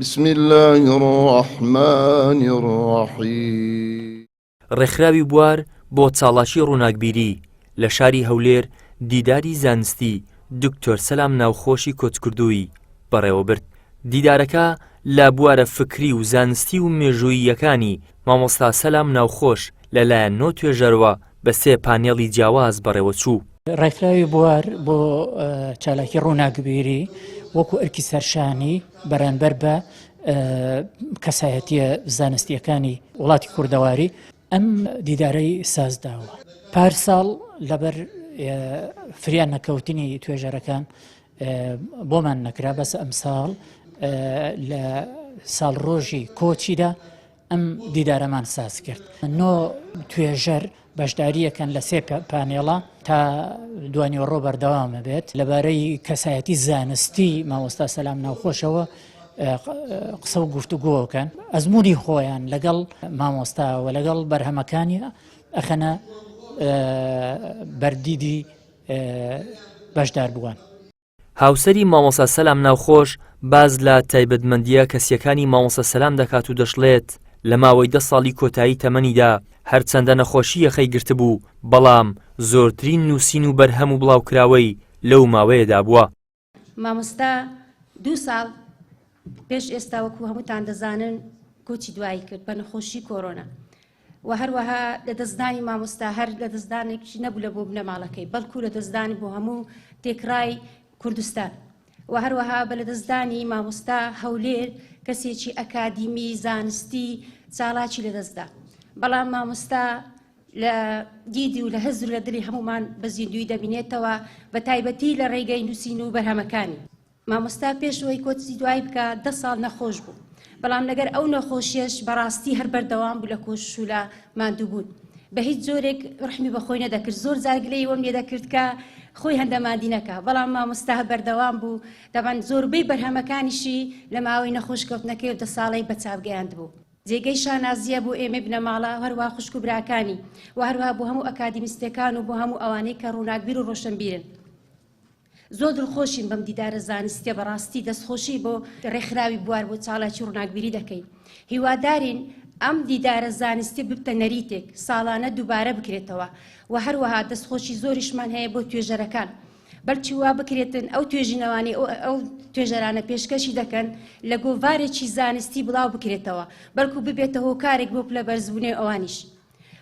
بسم الله الرحمن الرحيم. ڕێکخراوی بوار بۆ چاڵاکی ڕووناکبیری لە شاری هەولێر دیداری زانستی دکتۆر سەلام ناوخۆشی کۆچکردووی بەڕێوەبرد. دیدارەکە لە بوارە فکری و زانستی و مێژووییەکانی مامۆستا سەلام ناوخۆش لەلایەن 9 توێژەرەوە بە 3 پانێڵی جیاواز بەڕێوەچوو. ڕێکخراوی بوار بۆ چالاکی ڕووناکبیری وەکو ئەرکی سەرشانی بەرامبەر بە کەسایەتیە زانستیەکانی وڵاتی کوردەواری ئەم دیدارەی سازداوە. پارساڵ لەبەر فریان نەکەوتنی توێژەرەکان بۆمان نەکرا، بەس ئەمساڵ لە ساڵڕۆژی کۆچیدا ئەم دیدارەمان ساز کرد. 9 توێژەر بەشداریەکەن لە 3 پانێڵە تا دوانیوە ڕۆ بەردەوامە بێت. لەبارەی کەسایەتی زانستی مامۆستا سەلام ناوخۆشەوە قسە و گفتوگۆکەن، ئەزمموی خۆیان لەگەڵ مامۆستاوە لەگەڵ بەرهەمەکانی ئەخەنە بەردیدی بەشدار بووان. هاوسەری مامۆستا سەلام ناوخۆش باز لە تایبەتمەندیە کەسیەکانی مامۆستا سەلام دەکات و دەشڵێت لە ماوەی 10 ساڵی کۆتایی تەمەنیدا هەرچەندە نەخۆشی یەخەی گرتبوو، بەڵام زۆرترین نووسین و بەرهەم و بڵاوکراوەی لەو ماوەیەدا بووە. مامۆستا 2 ساڵ پێش ئێستا وەکو هەمووتان دەزانن کۆچی دوایی کرد بە نەخۆشی کۆرۆنا و هەروەها لە دەستدانی مامۆستا هەر لە دەستدانێکی نەبوو لە بۆ بنەماڵەکەی، بەڵکو لە دەستدانی بۆ هەموو تێکڕای کوردستان و هەروەها بە لە دەستدانی مامۆستا هەولێر کەسێکی ئەکادیمی زانستی چاڵاکی لە دەستدا. بەڵام مامۆستا لە دیدی و لە هەزر لە دڵی هەمومان بە زیندوی دەبینێتەوە، بە تایبەتی لە ڕێگەی نووسین و بەرهەمەکانی. مامۆستا پێشەوەی کۆچی دوای بکە 10 ساڵ نەخۆش بوو، بەڵام لەگەر ئەو نەخۆشیەش بەڕاستی هەر بەردەوام بوو لە کۆش و لە ماندووبوون. بە هیچ جۆرێک ڕحمی بەخۆی نەدەکرد. زۆر جارگلەی وەم لێ دەکرد کە خۆی هەندە مادی نەکە، بەڵام مامۆستا بەردەوام بوو. دەبان زۆربەی بەرهەمەکانیشی لە ماوەی نەخۆشکەوتنەکەی و 10 ساڵەی بەچاوگەیاند بوو. جێگەی شانازیە بۆ ئێمە بنەماڵە، هەروە خوشک و براکانی و هەروە بۆ هەموو ئەکادیمیستەکان و بۆ هەموو ئەوانەی کە ڕووناکبیر و ڕۆشنبیرن. زۆر دڵخۆشین بەم دیدارە زانستیە، بەڕاستی دەستخۆشی بۆ ڕێکخراوی بوار بۆ چاڵاکی ڕووناکبیری دەکەین. هیوادارین ئەم دیدارە زانستی ببتە نەریتێک، ساڵانە دووبارە بکرێتەوە و هەروەها دەستخۆشی زۆریشمان هەیە بۆ توێژەرەکان، بەڵکی وا بکرێتن ئەو توێژینەوانی ئەو توێژەرانە پێشکەشی دەکەن لە گۆڤارێکی زانستی بڵاو بکرێتەوە، بەڵکو ببێتە هۆکارێک بۆ پلە بەرزبوونێ ئەوانیش.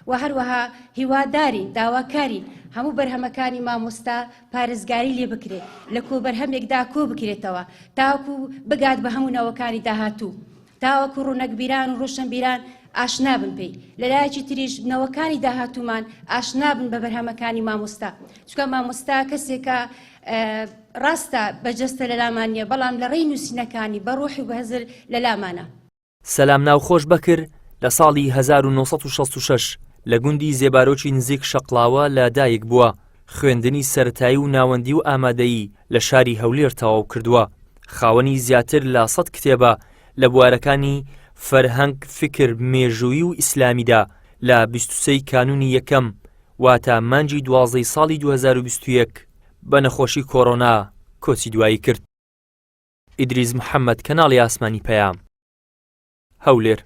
و هەروەها هیوادارین داواکارین هەموو بەرهەمەکانی مامۆستا پارێزگاری لێ بکرێت، لە کۆبەرهەمێکدا کۆ بکرێتەوە تاوەکو بگات بە هەموو نەوەکانی داهاتوو، تاوەکو ڕوونەکبیران و ڕۆشنبیران ئاشنا بن پێی، لەلایەکی تریش نەوەکانی داهاتوومان ئاشنا بن بە بەرهەمەکانی مامۆستا. چونکە مامۆستا کەسێکە ڕاستە بەجەستە لە لامان نیە، بەڵام لە ڕێی نووسینەکانی بە ڕۆحی و بەهەزر لە لامانە. سەلام ناوخۆش بەکر لە ساڵی 1966 لە گوندی زێبارۆکی نزیک شەقڵاوە لەدایک بووە. خوێندنی سەرەتایی و ناوەندی و ئامادەیی لە شاری هەولێر تەواو کردووە. خاوەنی زیاتر لە 100 کتێبە لە بوارەکانی فەرهەنگ، فکر، مێژوویی و ئیسلامیدا لە 23 کانونی یەکەم واتە مانگی 12 ساڵی 2021 بە نەخۆشی کۆڕۆنا کۆچی دوایی کرد. ئیدریس محەممەد، کەناڵی ئاسمانی پەیام، هەولێر.